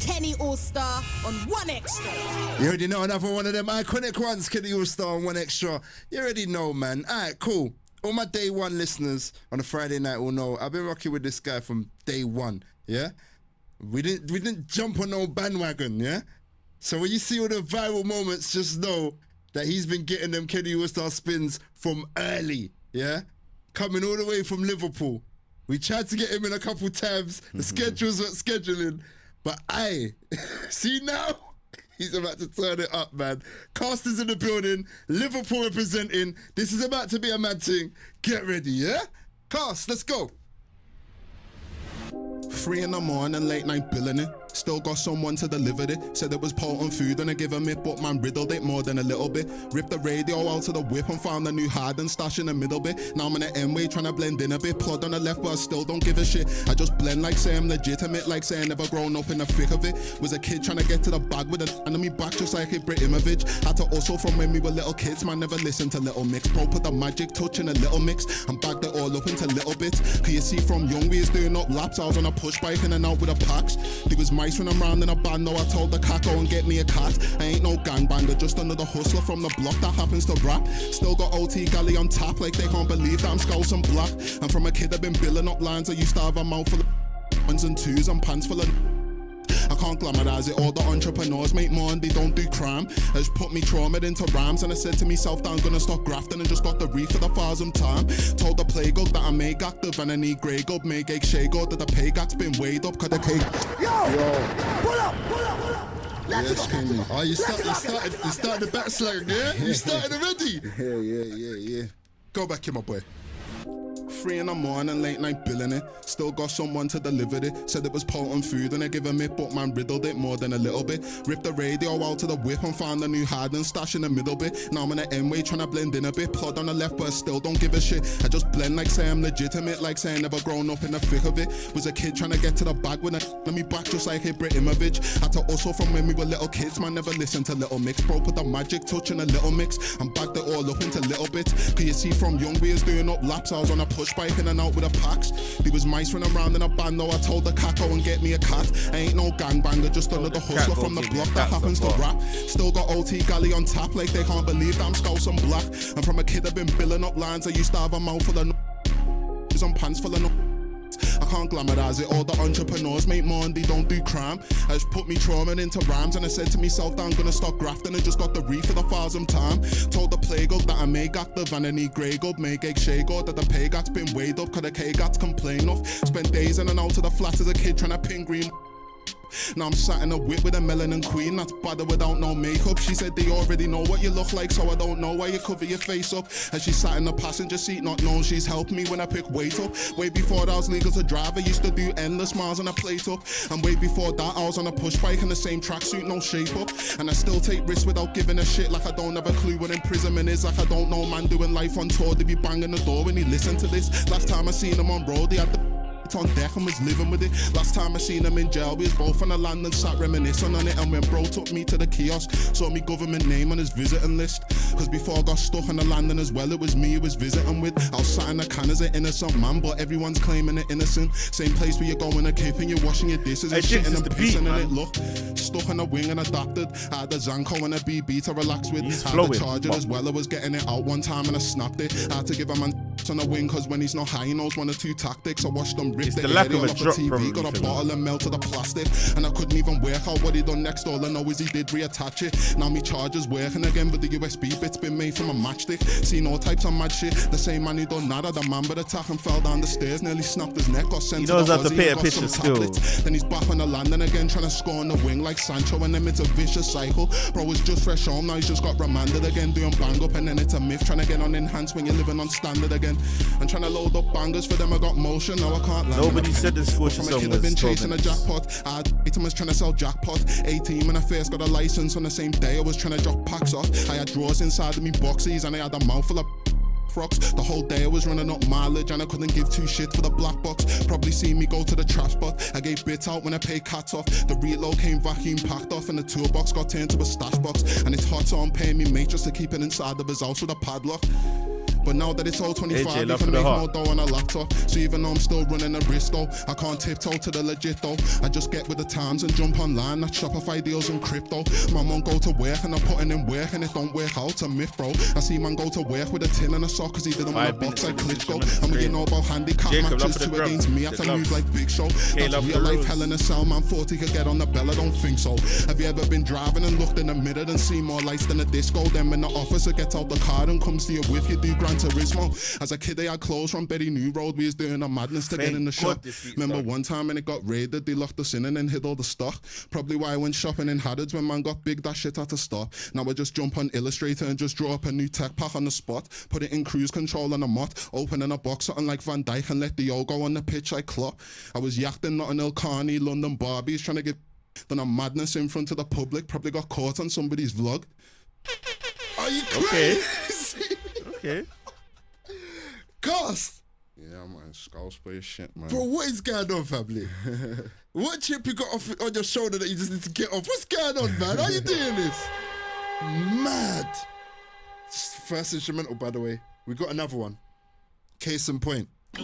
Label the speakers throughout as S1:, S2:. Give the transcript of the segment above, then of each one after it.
S1: Kenny Allstar on One Extra.
S2: You already know, another one of them iconic ones, Kenny Allstar on One Extra. You already know, man. Alright, cool. All my day one listeners on a Friday night will know I've been rocking with this guy from day one, yeah? We didn't jump on no bandwagon, yeah? So when you see all the viral moments, just know that he's been getting them Kenny Allstar spins from early, yeah? Coming all the way from Liverpool. We tried to get him in a couple times. The schedules weren't scheduling. But see now? He's about to turn it up, man. Kasst is in the building. Liverpool representing. This is about to be a mad thing. Get ready, yeah? Kasst, let's go.
S3: 3 in the morning, late night billing it. Still got someone to deliver it. Said it was potent food and I give him it, but man riddled it more than a little bit. Ripped the radio out to the whip and found a new hard and stash in the middle bit. Now I'm in the M-way trying to blend in a bit. Plod on the left, but I still don't give a shit. I just blend like say I'm legitimate, like say I never grown up in the thick of it. Was a kid trying to get to the bag with an enemy back just like Ibrahimovic. Had to hustle from when we were little kids, man never listened to Little Mix. Bro put the magic touch in a little mix and bagged it all up into little bits. Cause you see from young we was doing up laps. I was on a push bike in and out with a packs. There was mice when I'm round in a band, no I told the cat go and get me a cat. I ain't no gangbanger, just another hustler from the block that happens to rap. Still got OT galley on tap like they can't believe that I'm Scouse and black. And from a kid I've been billing up lines, I used to have a mouth full of ones and twos and pants full of I can't glamorize it, all the entrepreneurs make more and they don't do crime. I just put me trauma into rhymes and I said to myself that I'm gonna stop grafting and just got the reef for the 1,000th time. Told the plague up that I make active and I need grey gub, make egg shake out that the pay gap's been weighed up cause the cake.
S4: Yo! Pull up!
S2: Yes, Kenny. Oh, you started the backslag, yeah? You started already?
S3: Yeah. Go back here, my boy. 3 in the morning, late night billing it. Still got someone to deliver it. Said it was potent food and I give him it, but man riddled it more than a little bit. Ripped the radio out to the whip and found a new hard and stash in the middle bit. Now I'm in the M-way trying to blend in a bit. Plod on the left, but I still don't give a shit. I just blend like say I'm legitimate, like say I never grown up in the thick of it. Was a kid trying to get to the bag with a me back just like Ibrahimovic. Had to hustle from when we were little kids, man never listened to Little Mix. Bro put the magic touch in a little mix and bagged it all up into little bits. Cause you see from young we was doing up laps. I was on a push bike in and out with a packs. There was mice running around in a band, no I told the cat go and get me a cat. I ain't no gangbanger, just another hustler from the block that happens to rap. Still got OT galley on tap like they can't believe that I'm Scouse and black. And from a kid I've been billing up lines, I used to have a mouth full of and pants full of I can't glamorize it, all the entrepreneurs make more and they don't do crime. I just put me trauma into rhymes and I said to myself that I'm gonna stop grafting and just got the reef for the 1,000th time. Told the plague up that I make active and I need grey gub, make egg shake out that the pay gap's been weighed up cause the K-gats complain of. Spent days in and out to the flats as a kid trying to pin green. Now I'm sat in a whip with a melanin queen that's badder without no makeup. She said they already know what you look like, so I don't know why you cover your face up. As she sat in the passenger seat not knowing she's helped me when I pick weight up. Way before that I was legal to drive, I used to do endless miles on a plate up. And way before that I was on a push bike in the same tracksuit, no shape up. And I still take risks without giving a shit, like I don't have a clue what imprisonment is. Like I don't know man doing life on tour, they be banging the door when he listened to this. Last time I seen him on road, he had the on deck and was living with it. Last time I seen him in jail, we was both on the land and sat reminiscing on it. And when bro took me to the kiosk, saw me government name on his visiting list. Cause before I got stuck on the landing as well, it was me he was visiting with. I was sat in the can as an innocent man, but everyone's claiming it innocent. Same place where you're going a cape and you're washing your dishes and shitting and pissing in it. Look, stuck on the wing and adapted. I had the Zanko and a BB to relax with. I had the charger as well, I was getting it out one time and I snapped it. I had to give a man on the wing cause when he's not high he knows 1 or 2 tactics. I watched them rip the lack of a drop TV, got a bottle and melted the plastic and I couldn't even work out what he done next. All I know is he did reattach it. Now me charger's working again but the USB bit's been made from a matchstick. Seen all types of mad shit. The same man who done that had a man but attack and fell down the stairs, nearly snapped his neck, got sent to the Aussie and got some tablets. Then he's back on the landing again trying to score on the wing like Sancho and then it's a vicious cycle. Bro was just fresh home, now he's just got remanded again doing bang up and then it's a myth trying to get on enhanced when you're living on standard again. And trying to load up bangers for them I got motion, now I can't land.
S5: Nobody said this score
S3: from a kid I've been chasing a jackpot. I had items trying to sell jackpot. 18 when I first got a license, on the same day I was trying to drop packs off. I had drawers inside of me boxes and I had a mouthful of rocks. The whole day I was running up mileage and I couldn't give 2 shits for the black box. Probably seen me go to the trap spot. I gave bits out when I paid cats off. The reload came vacuum packed off and the toolbox got turned to a stash box. And it's hot so I'm paying me mate just to keep it inside of his house with a padlock. But now that it's all 25,
S5: AJ,
S3: you
S5: love
S3: can
S5: for the
S3: make
S5: heart.
S3: more dough on a laptop. So even though I'm still running a wrist though, I can't tiptoe to the legit though. I just get with the times and jump online. That Shopify deals in crypto. My mum go to work and I'm putting in work and it don't work out. A myth, bro. I see man go to work with a tin and a sock cause he didn't want a
S5: 5
S3: box like
S5: minutes,
S3: Klitschko.
S5: 7 minutes,
S3: And when you
S5: great.
S3: know about handicap
S5: Jacob, love
S3: matches,
S5: for the
S3: 2
S5: grub.
S3: against me, I
S5: The
S3: can
S5: love.
S3: move like Big Show.
S5: Okay,
S3: That's
S5: love
S3: real
S5: the
S3: life
S5: rose.
S3: hell in a cell, man. 40 could get on the bell, I don't think so. Have you ever been driving and looked in the mirror and seen more lights than a disco? Then when the officer gets out the car and comes to you with you do Gran Turismo. As a kid, they had clothes from Betty New Road. We was doing a madness to get
S5: Thank
S3: in the
S5: God
S3: shop.
S5: this week's
S3: Remember
S5: done.
S3: one time when it got raided, they locked us in and then hid all the stock. Probably why I went shopping in Harrods when man got big, that shit had to stop. Now I just jump on Illustrator and just draw up a new tech pack on the spot. Put it in cruise control on a mott. Open in a box, something like Van Dijk and let the yo go on the pitch like Klopp. I was yachting Notting Hill Carney, London Barbies, trying to get done a madness in front of the public. Probably got caught on somebody's vlog. Are you
S5: Okay.
S3: crazy?
S5: Okay.
S2: Kasst.
S3: Yeah, man, skulls for your shit, man.
S2: Bro, what is going on, family? What chip you got off on your shoulder that you just need to get off? What's going on, man? How you doing this? Mad. First instrumental, by the way. We got another one. Case in point.
S5: 2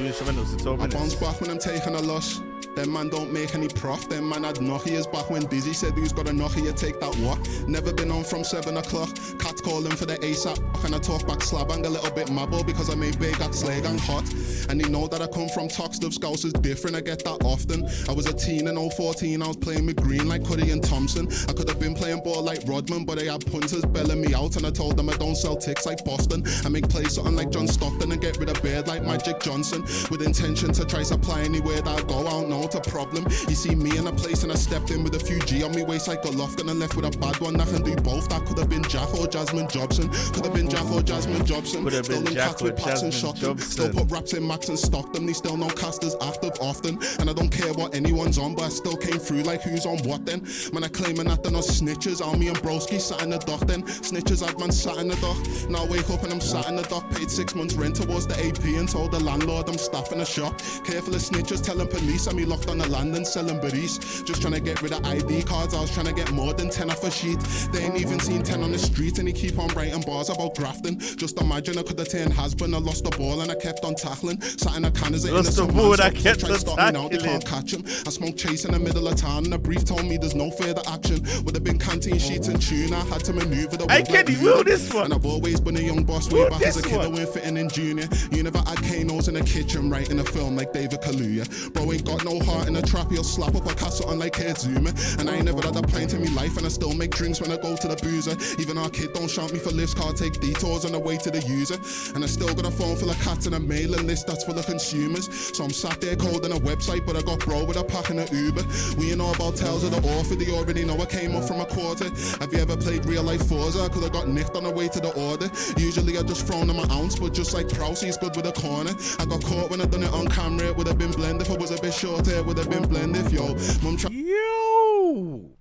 S5: instrumentals in 12
S3: I bounce
S5: minutes.
S3: back when I'm taking a loss. Them man don't make any prof. Them man had Nokias back when Dizzy said who's got a Nokia, take that what? Never been on from 7 o'clock. Cats calling for the ASAP. Can I talk back slab and a little bit mabble because I made big at slag and hot. And they know that I come from Toxtov, Scouse is different, I get that often. I was a teen in 014, I was playing with Green like Cuddy and Thompson. I could have been playing ball like Rodman, but I had punters belling me out and I told them I don't sell ticks like Boston. I make plays something like John Stockton and get rid of beard like Magic Johnson. With intention to try supply anywhere that I go, I don't know it's a problem. You see me in a place and I stepped in with a few G on me waist like Golovkin and left with a bad one that can do both. That could have been Jack or Jasmine Jobson. Could have been Jack or Jasmine Jobson.
S5: Could have
S3: Still
S5: been
S3: in
S5: Jack
S3: cats
S5: or
S3: with Pats and
S5: Jasmine
S3: shot them. Still
S5: Jobson.
S3: put raps in Max and stock them. They still know casters active often. And I don't care what anyone's on, but I still came through like who's on what then. Man, I claiming that they're not snitches. On me and Broski sat in the dock then. Snitches had man sat in the dock. Now I wake up and I'm sat in the dock. Paid 6 months rent towards the AP and told the landlord I'm staffing a shop. Careful of snitches telling police I'm me locked on the land and selling berries. Just trying to get rid of ID cards. I was trying to get more than 10 off a sheet. They ain't even seen 10 on the street and he keep on writing bars about grafting. Just imagine I could have turned has-been. I lost the ball and I kept on tackling. Sat in a can as a
S5: Lost the
S3: innocent
S5: ball
S3: man,
S5: and I
S3: so
S5: kept
S3: try
S5: on
S3: stop me now, they
S5: tackling.
S3: can't catch him. I smoked chase in the middle of town and a brief told me there's no further action. Would have been canteen sheets and tuna. I had to maneuver the
S5: Hey,
S3: world like
S5: Kenny,
S3: Luna.
S5: will this one?
S3: And I've always been a young boss
S5: Will
S3: way back as a
S5: this
S3: kid. I
S5: one?
S3: went fitting in junior. You never had Kanos in the kitchen writing a film like David Kaluuya. Bro ain't got no heart in a trap. He'll slap up a castle on like Kurt Zuma. And I ain't never had a pint in my life and I still make drinks when I go to the boozer. Even our kid don't shout me for lifts, can't take detours on the way to the user. And I still got a phone full of cats and a mailing list that's full of consumers. So I'm sat there coding a website, but I got bro with a pack and a Uber. We ain't know about tales of the orphan, they already know I came up from a quarter. Have you ever played real life Forza? I could have got nicked on the way to the order. Usually I just thrown on my ounce, but just like Prowse, he's good with a corner. I got caught when I done it on camera, it would have been blended. If I was a bit shorter, it would have been blended. Yo, mum
S5: Yo!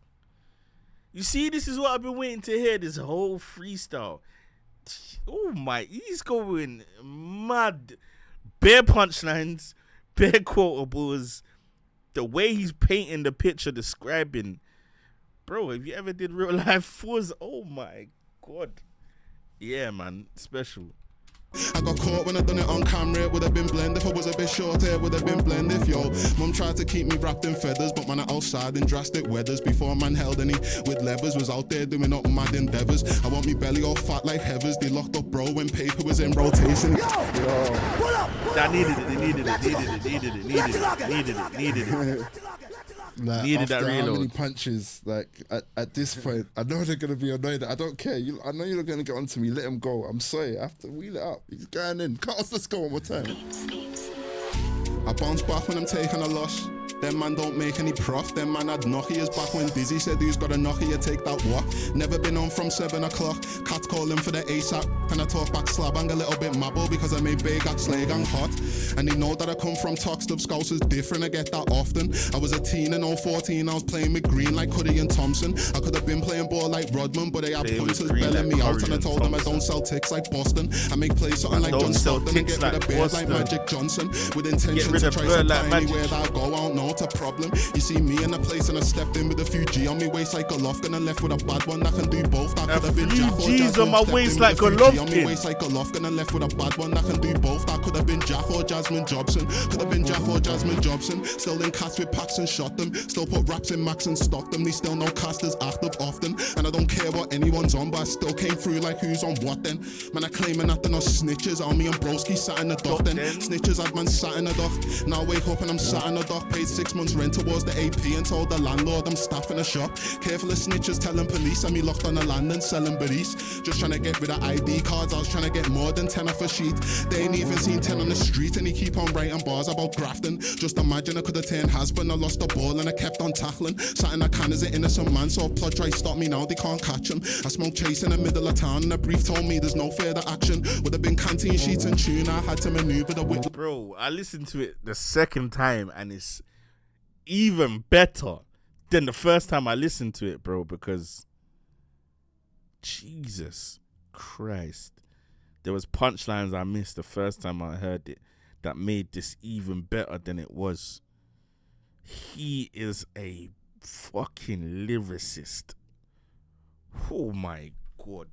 S5: You see, this is what I've been waiting to hear this whole freestyle. Oh my, he's going mad. Bare punchlines, bare quotables. The way he's painting the picture, describing. Bro, if you ever did real life Fuzz, oh my God. Yeah, man, special.
S3: I got caught when I done it on camera, it would have been blended. If I was a bit shorter, it would have been blended. Yo, mum tried to keep me wrapped in feathers, but man, I outside in drastic weathers. Before man held any with levers, was out there doing up mad endeavors. I want me belly all fat like heathers. They locked up bro when paper was in rotation.
S5: I needed it.
S2: Like,
S5: Needed
S2: after
S5: that
S2: how many
S5: reload.
S2: punches, like at this point, I know they're gonna be annoyed. I don't care. I know you're gonna get onto me. Let him go. I'm sorry. I have to wheel it up. He's going in. Kasst, let's go one more time.
S3: I bounce back when I'm taking a loss. Them man don't make any prof. Them man had Nokias back when Dizzy said who's got a Nokia, take that what? Never been on from 7 o'clock. Cats calling for the ASAP. Can I talk back slab and a little bit mabble because I made big at slag and hot. And they know that I come from Toxtov, Scouse is different, I get that often. I was a teen in 014, I was playing with Green like Cuddy and Thompson. I could have been playing ball like Rodman, but they had
S5: Playing with
S3: punters
S5: Green
S3: belling
S5: like
S3: me out.
S5: Curry
S3: And I
S5: and
S3: told them I
S5: Thompson.
S3: don't sell ticks like Boston. I make plays something like
S5: don't
S3: John
S5: sell
S3: Stockton and
S5: ticks
S3: get rid
S5: like
S3: of bears like
S5: Boston.
S3: Magic Johnson. With intention
S5: rid
S3: to
S5: of
S3: try
S5: bird
S3: to
S5: like
S3: find
S5: Magic.
S3: anywhere that I go, I don't know, to problem. You see me in a place and I stepped in with a few G on me waist like Golovkin and left with a bad one that can do both. That could have been Jack or
S5: G's
S3: Jasmine.
S5: on my
S3: Stepped
S5: waist
S3: in
S5: like
S3: with a few G on me
S5: Golovkin.
S3: waist like Golovkin and left with a bad one that can do both. That could have been Jack or Jasmine Jobson. Could have been Jack or Jasmine Jobson. Still in Kasst with packs and shot them. Still put raps in Max and stock them. They still know Kasst is active often. And I don't care what anyone's on, but I still came through like who's on what then. Man, I claiming that they're not snitches. On me and broski sat in the dock then. Snitches had man sat in the dock. Now I wake up and I'm sat in the dock. Paid 6 months rent towards the AP and told the landlord I'm staffing a shop. Careful of snitches telling police I'm me locked on the land and selling bodies. Just trying to get rid of ID cards. I was trying to get more than 10 off a sheet. They ain't even seen 10 on the street and he keep on writing bars about grafting. Just imagine I could have turned has-been. I lost the ball and I kept on tackling. Something I can as an innocent man, so a plot try stop me now, they can't catch him. I smoke chase in the middle of town and a brief told me there's no further action. Would have been canteen sheets and tune, I had to maneuver the whip.
S5: Bro, I listened to it the second time and it's even better than the first time I listened to it, bro, because Jesus Christ. There was punchlines I missed the first time I heard it that made this even better than it was. He is a fucking lyricist. Oh my God.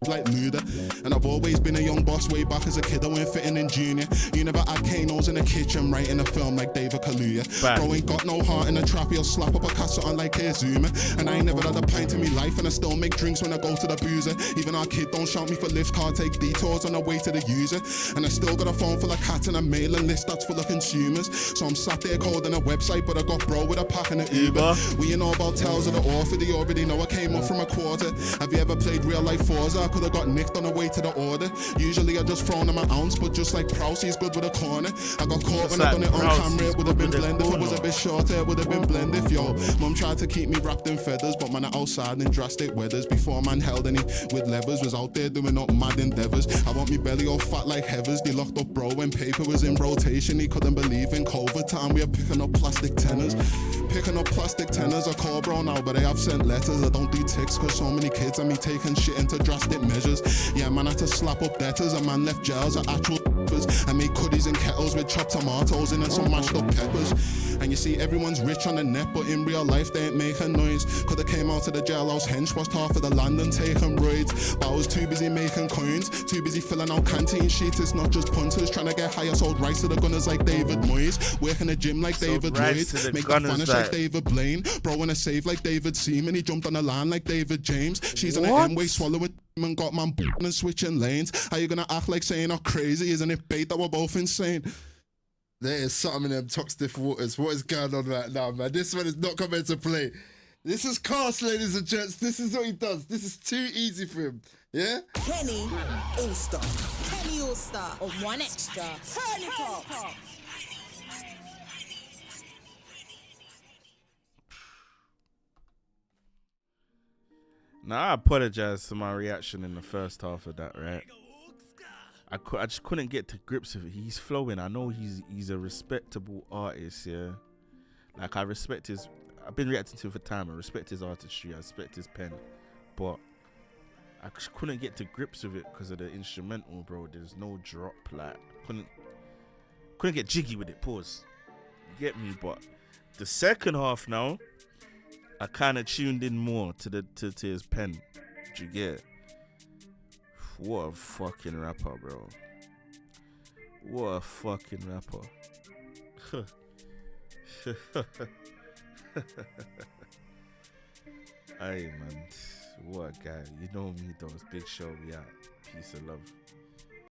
S3: Like Muda, and I've always been a young boss way back as a kid. I went fitting in junior. You never had Kanos in the kitchen writing a film like David Kaluuya. Bro ain't got no heart in a trap, he'll slap up a cassette on like Zuma. And I ain't never had a pint in me life, and I still make drinks when I go to the boozer. Even our kid don't shout me for lifts, can't take detours on the way to the user. And I still got a phone full of cats and a mailing list that's full of consumers. So I'm sat there coding a website, but I got bro with a pack and an Uber. We know about tales of the author, they already know I came up from a quarter. Have you ever played real life Forza? Could have got nicked on the way to the order. Usually I just thrown on my ounce, but just like Prowse, he's good with a corner. I got caught when I done it on camera, it would have been blended. If it was a bit shorter, it would have been blended. Yo, mum tried to keep me wrapped in feathers, but man, outside in drastic weathers. Before man held any with levers, was out there doing up mad endeavors. I want me belly all fat like heathers. They locked up bro when paper was in rotation. He couldn't believe in COVID time we are picking up plastic tenors. Picking up plastic tenors. I call bro now, but I have sent letters. I don't do ticks cause so many kids and me taking shit into drastic measures. Yeah, man, I had to slap up debtors. A man left jails at actual I made cookies and kettles with chopped tomatoes in and some mashed up peppers. And you see everyone's rich on the net, but in real life they ain't making noise. Coulda came out to the jailhouse hench, washed half of the land and taken roids. But I was too busy making coins, too busy filling out canteen sheets. It's not just punters trying to get higher. Sold rice to the gunners like David Moyes, working the gym like David Lloyd, make the vanish like David Blaine. Bro wanna save like David Seaman, he jumped on the line like David James. She's on the M-way swallowing and got man and switching lanes. How you gonna act like saying I'm crazy? Isn't it bait that we're both insane?
S2: There is something in them toxic waters. What is going on right now, man? This one is not coming to play. This is Kasst, ladies and gents. This is what he does. This is too easy for him. Yeah?
S1: Kenny Allstar. Kenny Allstar on One Extra. Turn it up.
S5: Now, I apologize to my reaction in the first half of that, right? I just couldn't get to grips with it. He's flowing. I know he's a respectable artist, yeah. Like, I respect his... I've been reacting to him for time. I respect his artistry. I respect his pen. But I just couldn't get to grips with it because of the instrumental, bro. There's no drop. Like, couldn't get jiggy with it. Pause. You get me? But the second half now, I kind of tuned in more to his pen. Did you get it? What a fucking rapper, bro. What a fucking rapper. Hey, man. What a guy. You know me, though. It's Big Show. We out. Peace and love.